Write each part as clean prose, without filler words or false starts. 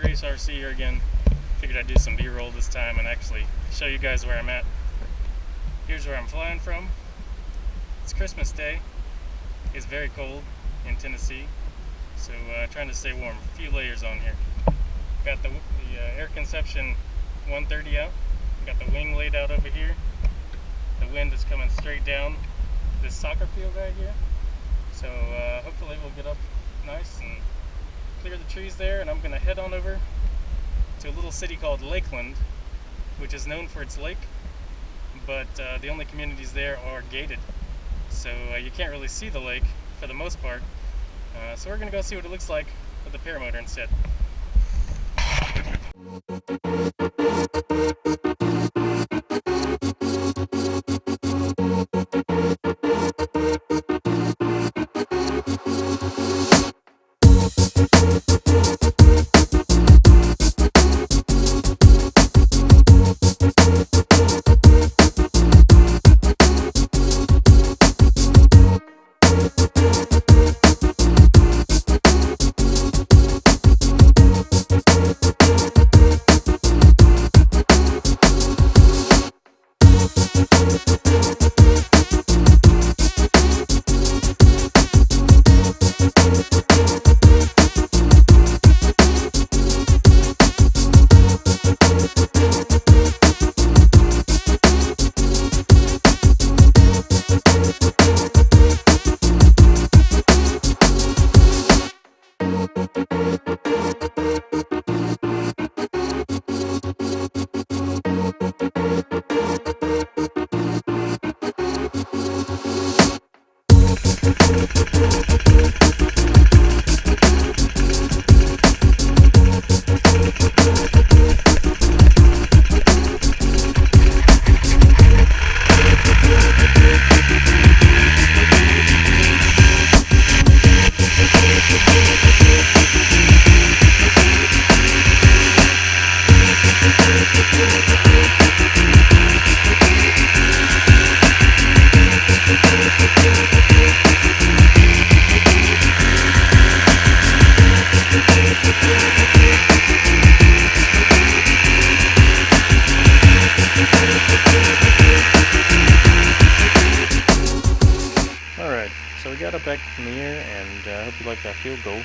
Race RC here again. Figured I'd do some B-roll this time and actually show you guys where I'm at. Here's where I'm flying from. It's Christmas Day. It's very cold in Tennessee, so trying to stay warm. A few layers on here. Got the air conception 130 out. Got the wing laid out over here. The wind is coming straight down this soccer field right here. So hopefully we'll get up nice and clear the trees there, and I'm going to head on over to a little city called Lakeland, which is known for its lake, but the only communities there are gated, so you can't really see the lake for the most part. So we're going to go see what it looks like with the Paramotor instead. Alright, so we got it back from the air, and I hope you like that field goal.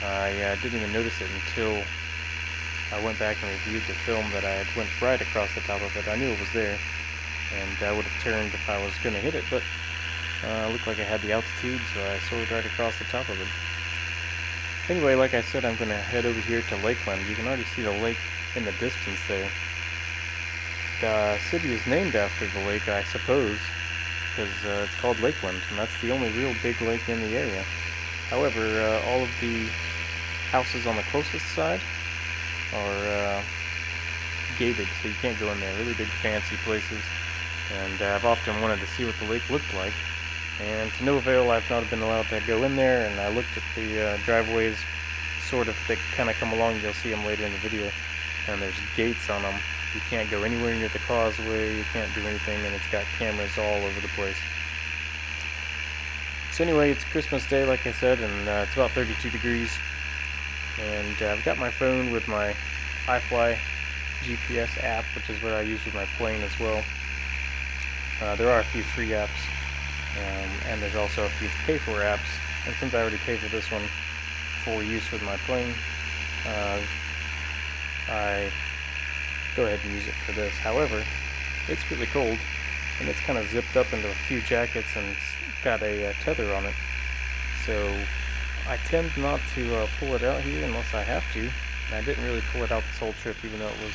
I didn't even notice it until I went back and reviewed the film that I had went right across the top of it. I knew it was there, and I would have turned if I was going to hit it, but it looked like I had the altitude, so I soared right across the top of it. Anyway, like I said, I'm going to head over here to Lakeland. You can already see the lake in the distance there. The city is named after the lake, I suppose, because it's called Lakeland, and that's the only real big lake in the area. However, all of the houses on the closest side are gated, so you can't go in there. Really big fancy places, and I've often wanted to see what the lake looked like, and to no avail. I've not been allowed to go in there, and I looked at the driveways sort of that kind of come along. You'll see them later in the video, and there's gates on them. You can't go anywhere near the causeway, you can't do anything, and it's got cameras all over the place. So anyway, it's Christmas Day, like I said, and it's about 32 degrees. And I've got my phone with my iFly GPS app, which is what I use with my plane as well. There are a few free apps, and there's also a few pay-for apps. And since I already paid for this one for use with my plane, I go ahead and use it for this. However, it's really cold, and it's kind of zipped up into a few jackets, and it's got a tether on it. So I tend not to pull it out here unless I have to. And I didn't really pull it out this whole trip, even though it was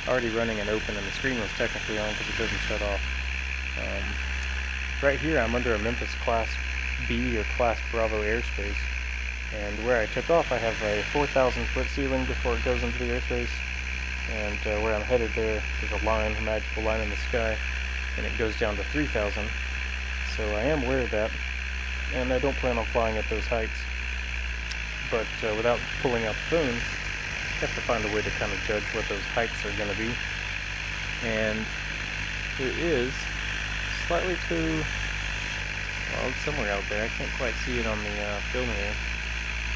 already running and open, and the screen was technically on because it doesn't shut off. Right here I'm under a Memphis Class B or Class Bravo airspace, and where I took off I have a 4,000 foot ceiling before it goes into the airspace. And where I'm headed there's a line, a magical line in the sky, and it goes down to 3,000. So I am aware of that, and I don't plan on flying at those heights. But without pulling out the phone, you have to find a way to kind of judge what those heights are going to be. And it is slightly too, well, it's somewhere out there. I can't quite see it on the film here.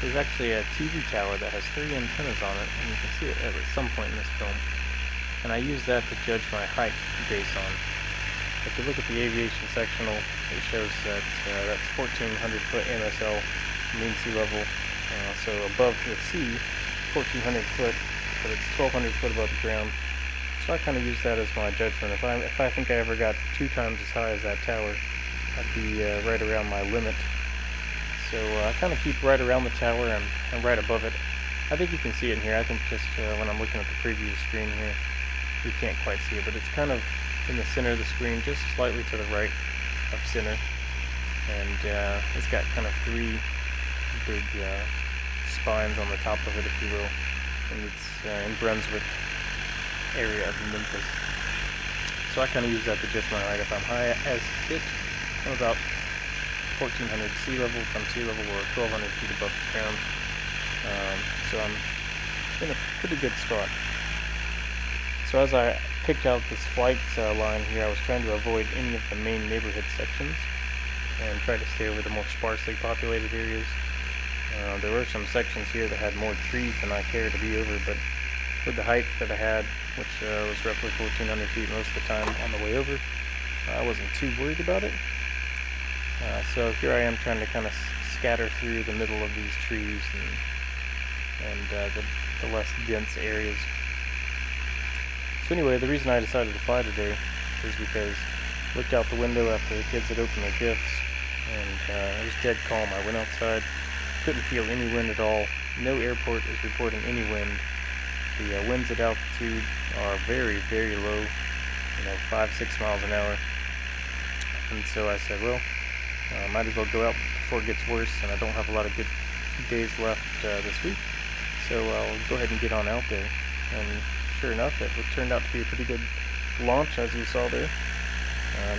There's actually a TV tower that has 3 antennas on it, and you can see it at some point in this film. And I use that to judge my height based on. If you look at the aviation sectional, it shows that that's 1,400 foot MSL, mean sea level. So above the sea, 1,400 foot, but it's 1,200 foot above the ground. So I kind of use that as my judgment. If I think I ever got 2 times as high as that tower, I'd be right around my limit. So I kind of keep right around the tower and right above it. I think you can see it in here. I think just when I'm looking at the preview screen here, you can't quite see it, but it's kind of in the center of the screen, just slightly to the right of center. And it's got kind of 3 big spines on the top of it, if you will. And it's in Brunswick area of Memphis. So I kind of use that to judge my height. If I'm high as it, I'm about 1,400 sea level from sea level, or 1,200 feet above the ground. So I'm in a pretty good spot. So as I picked out this flight line here, I was trying to avoid any of the main neighborhood sections and try to stay over the more sparsely populated areas. There were some sections here that had more trees than I cared to be over, but with the height that I had, which was roughly 1,400 feet most of the time on the way over, I wasn't too worried about it. So here I am trying to kind of scatter through the middle of these trees and the less dense areas. So anyway, the reason I decided to fly today is because I looked out the window after the kids had opened their gifts, and it was dead calm. I went outside, couldn't feel any wind at all. No airport is reporting any wind. The winds at altitude are very, very low, 5-6 miles an hour. And so I said, well, might as well go out before it gets worse, and I don't have a lot of good days left this week. So I'll go ahead and get on out there. And sure enough, it turned out to be a pretty good launch, as you saw there.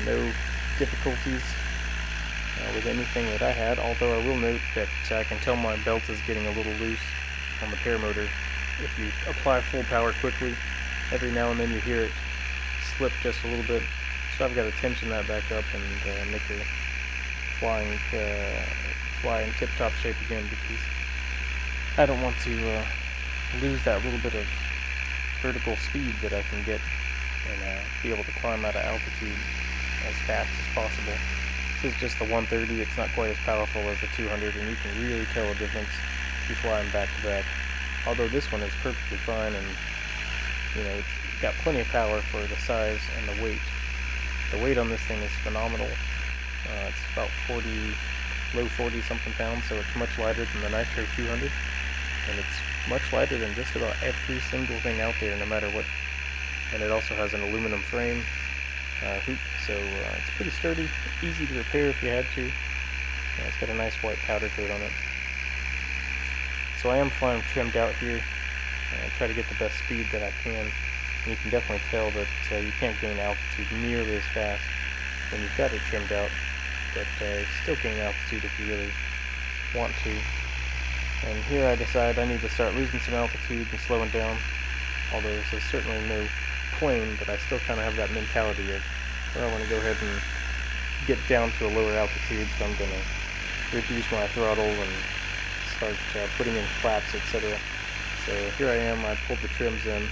No difficulties with anything that I had, although I will note that I can tell my belt is getting a little loose on the paramotor. If you apply full power quickly, every now and then you hear it slip just a little bit. So I've got to tension that back up and make her fly in tip-top shape again, because I don't want to lose that little bit of vertical speed that I can get and be able to climb out of altitude as fast as possible. This is just the 130. It's not quite as powerful as the 200, and you can really tell a difference if you fly them back to back. Although this one is perfectly fine, and it's got plenty of power for the size and the weight. The weight on this thing is phenomenal. It's about low 40 something pounds, so it's much lighter than the Nitro 200, and it's much lighter than just about every single thing out there, no matter what. And it also has an aluminum frame hoop, so it's pretty sturdy, easy to repair if you had to. It's got a nice white powder coat on it. So I am flying trimmed out here. Try to get the best speed that I can. And you can definitely tell that you can't gain altitude nearly as fast when you've got it trimmed out, but still gain altitude if you really want to. And here I decide I need to start losing some altitude and slowing down, although this is certainly no plane, but I still kind of have that mentality of, well, I want to go ahead and get down to a lower altitude, so I'm going to reduce my throttle and start putting in flaps, etc. So here I am, I pulled the trims in,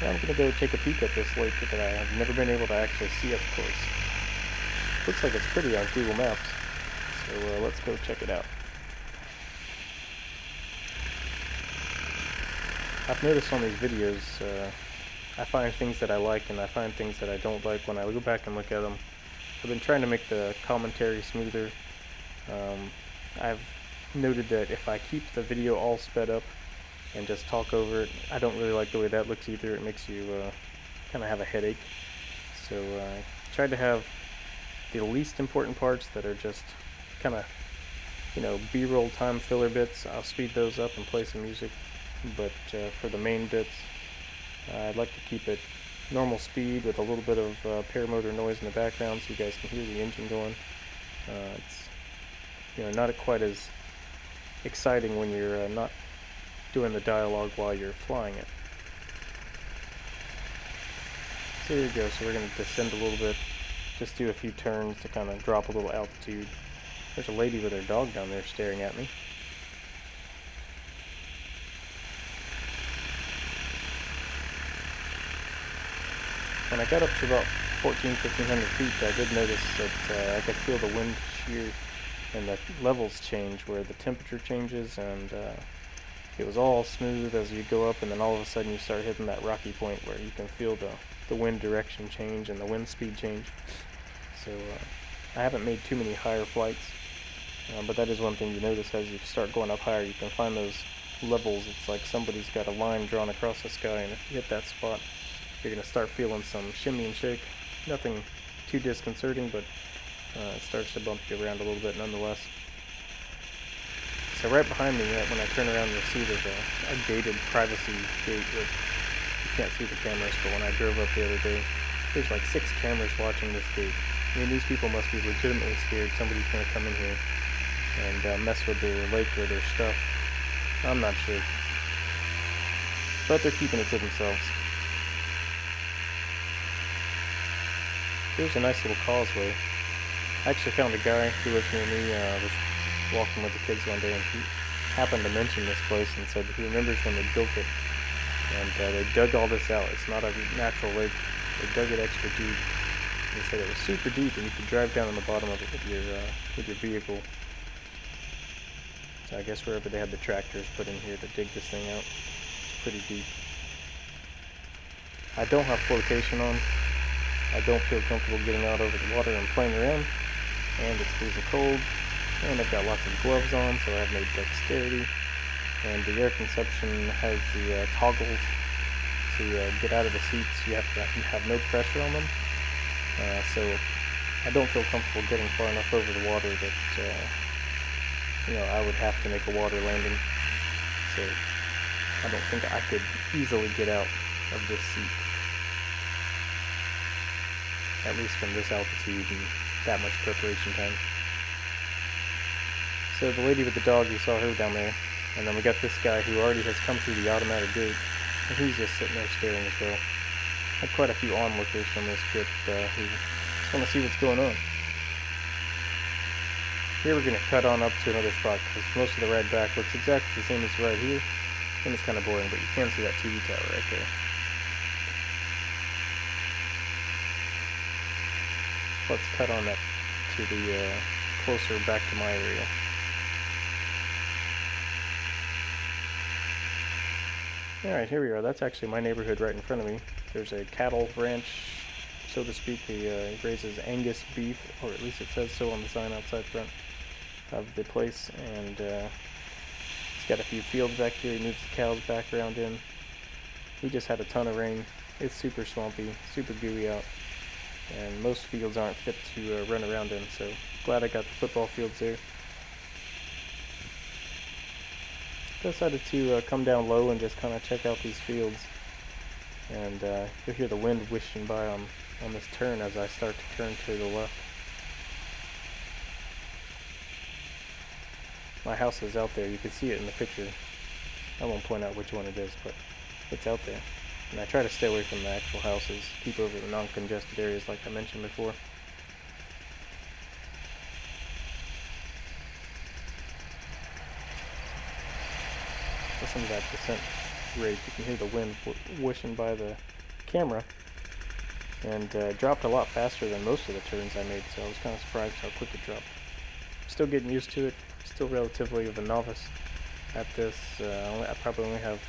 and I'm going to go take a peek at this lake that I have never been able to actually see up close. Looks like it's pretty on Google Maps, so let's go check it out. I've noticed on these videos, I find things that I like and I find things that I don't like when I go back and look at them. I've been trying to make the commentary smoother. I've noted that if I keep the video all sped up and just talk over it, I don't really like the way that looks either. It makes you kind of have a headache. So I tried to have the least important parts that are just kind of, B-roll time filler bits. I'll speed those up and play some music. But for the main bits, I'd like to keep it normal speed with a little bit of paramotor noise in the background so you guys can hear the engine going. It's not quite as exciting when you're not doing the dialogue while you're flying it. So there you go. So we're going to descend a little bit, just do a few turns to kind of drop a little altitude. There's a lady with her dog down there staring at me. when I got up to about 1,500 feet, I did notice that I could feel the wind shear and the levels change where the temperature changes, and it was all smooth as you go up, and then all of a sudden you start hitting that rocky point where you can feel the wind direction change and the wind speed change. So I haven't made too many higher flights, but that is one thing you notice as you start going up higher. You can find those levels. It's like somebody's got a line drawn across the sky, and if you hit that spot, you're going to start feeling some shimmy and shake. Nothing too disconcerting, but it starts to bump you around a little bit nonetheless. So right behind me, when I turn around, you'll see there's a gated privacy gate with, you can't see the cameras, but when I drove up the other day, there's like 6 cameras watching this gate. I mean, these people must be legitimately scared somebody's going to come in here and mess with their lake or their stuff. I'm not sure. But they're keeping it to themselves. Here's a nice little causeway. I actually found a guy who lives near me, was walking with the kids one day, and he happened to mention this place and said he remembers when they built it. And they dug all this out. It's not a natural lake. They dug it extra deep. He said it was super deep, and you could drive down on the bottom of it with your vehicle. So I guess wherever they had the tractors put in here to dig this thing out, it's pretty deep. I don't have flotation on. I don't feel comfortable getting out over the water and playing around, and it's freezing cold, and I've got lots of gloves on, so I've made dexterity, and the air conception has the toggles to get out of the seats. You have no pressure on them, so I don't feel comfortable getting far enough over the water that I would have to make a water landing. So I don't think I could easily get out of this seat, at least from this altitude and that much preparation time. So the lady with the dog, you saw her down there, and then we got this guy who already has come through the automatic gate, and he's just sitting there staring as well. Had quite a few onlookers from this trip who just want to see what's going on. Here we're going to cut on up to another spot, because most of the ride back looks exactly the same as the ride here, and it's kind of boring, but you can see that TV tower right there. Let's cut on up to the closer back to my area. Alright, here we are. That's actually my neighborhood right in front of me. There's a cattle ranch, so to speak. He raises Angus beef, or at least it says so on the sign outside front of the place. And he's got a few fields back here. He moves the cows back around in. We just had a ton of rain. It's super swampy, super gooey out, and most fields aren't fit to run around in, so glad I got the football fields there. Decided to come down low and just kind of check out these fields, and you'll hear the wind whistling by on this turn as I start to turn to the left. My house is out there. You can see it in the picture. I won't point out which one it is, but it's out there. And I try to stay away from the actual houses, keep over the non-congested areas like I mentioned before. Listen to that descent rate. You can hear the wind whooshing by the camera, and dropped a lot faster than most of the turns I made, so I was kind of surprised how quick it dropped. Still getting used to it, still relatively of a novice at this. I probably only have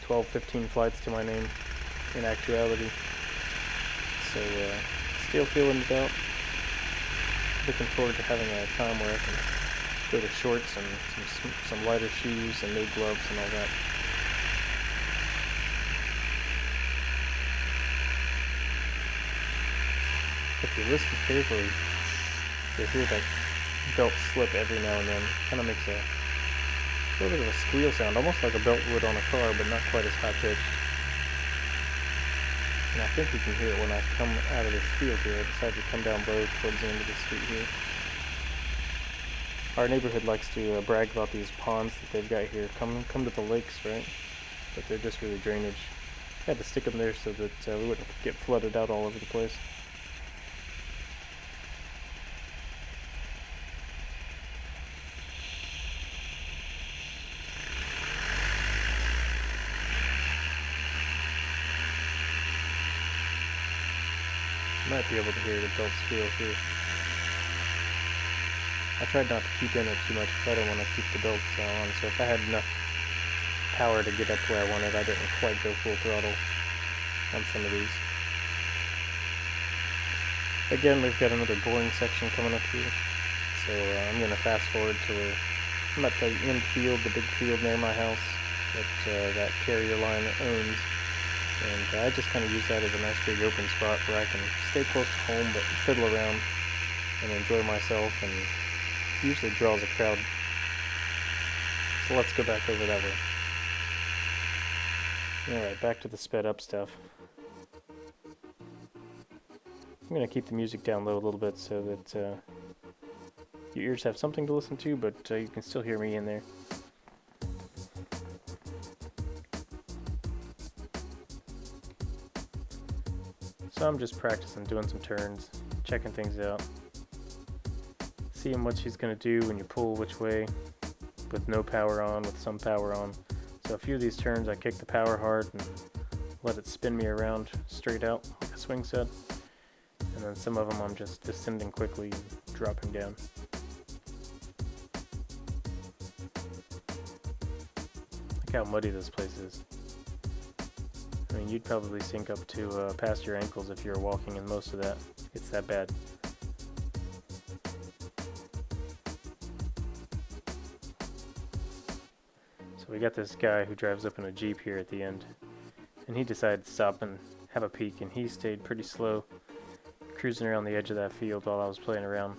12-15 flights to my name in actuality, so still feeling it out. Looking forward to having a time where I can go to shorts and some lighter shoes and no gloves and all that. If you listen carefully, you'll hear that belt slip every now and then. Kind of makes a little bit of a squeal sound, almost like a belt would on a car, but not quite as high-pitched. And I think you can hear it when I come out of this field here. I decided to come down low towards the end of the street here. Our neighborhood likes to brag about these ponds that they've got here. Come to the lakes, right? But they're just really drainage. I had to stick them there so that we wouldn't get flooded out all over the place. Might be able to hear the belts squeal too. I tried not to keep in it too much because I don't want to keep the belts on, so if I had enough power to get up where I wanted, I didn't quite go full throttle on some of these. Again, we've got another boring section coming up here, so I'm going to fast forward to where I'm at the infield, the big field near my house that carrier line owns, and I just kind of use that as a nice big open spot where I can stay close to home but fiddle around and enjoy myself, and usually draws a crowd. So let's go back over that way. Alright, back to the sped up stuff. I'm going to keep the music down low a little bit so that your ears have something to listen to, but you can still hear me in there. So I'm just practicing doing some turns, checking things out, seeing what she's going to do when you pull which way, with no power on, with some power on. So a few of these turns I kick the power hard and let it spin me around straight out like a swing set. And then some of them I'm just descending quickly and dropping down. Look how muddy this place is. I mean, you'd probably sink up to past your ankles if you were walking in most of that. It's that bad. So we got this guy who drives up in a Jeep here at the end, and he decided to stop and have a peek, and he stayed pretty slow, cruising around the edge of that field while I was playing around.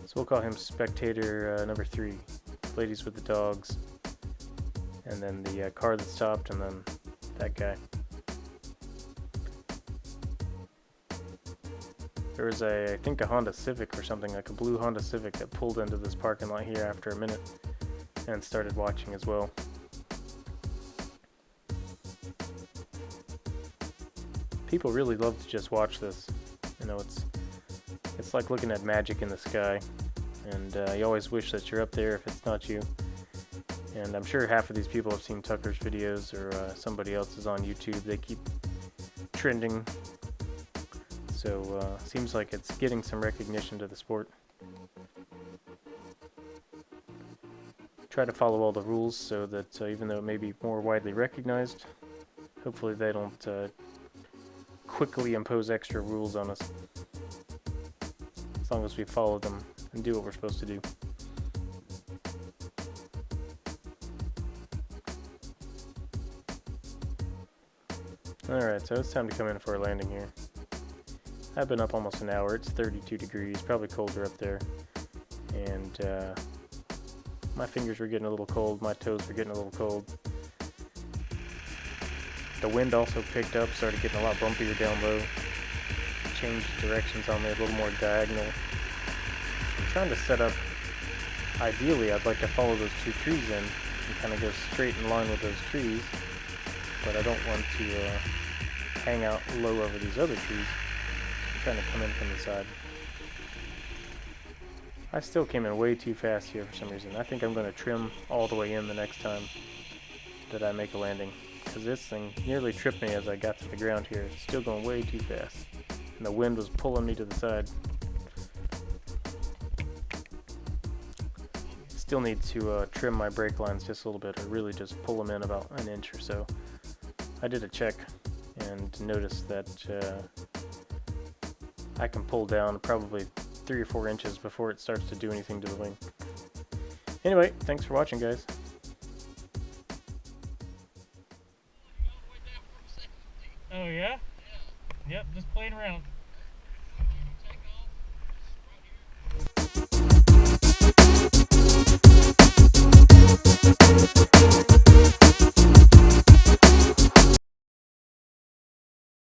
So we'll call him spectator number 3, ladies with the dogs, and then the car that stopped, and then that guy. There was I think a Honda Civic or something, like a blue Honda Civic, that pulled into this parking lot here after a minute and started watching as well. People really love to just watch this. You know, it's like looking at magic in the sky, and you always wish that you're up there if it's not you. And I'm sure half of these people have seen Tucker's videos, or somebody else's on YouTube. They keep trending, so seems like it's getting some recognition to the sport. Try to follow all the rules so that even though it may be more widely recognized, hopefully they don't quickly impose extra rules on us, as long as we follow them and do what we're supposed to do. Alright, so it's time to come in for a landing here. I've been up almost an hour. It's 32 degrees, probably colder up there, and my fingers were getting a little cold, my toes were getting a little cold. The wind also picked up, started getting a lot bumpier down low. Changed directions on me, a little more diagonal. I'm trying to set up, ideally I'd like to follow those 2 trees in and kind of go straight in line with those trees, but I don't want to hang out low over these other trees. I'm trying to come in from the side. I still came in way too fast here for some reason. I think I'm going to trim all the way in the next time that I make a landing, because this thing nearly tripped me as I got to the ground here. It's still going way too fast, and the wind was pulling me to the side. Still need to trim my brake lines just a little bit, or really just pull them in about an inch or so. I did a check and noticed that I can pull down probably 3 or 4 inches before it starts to do anything to the wing. Anyway, thanks for watching, guys. Oh yeah? Yep, just playing around.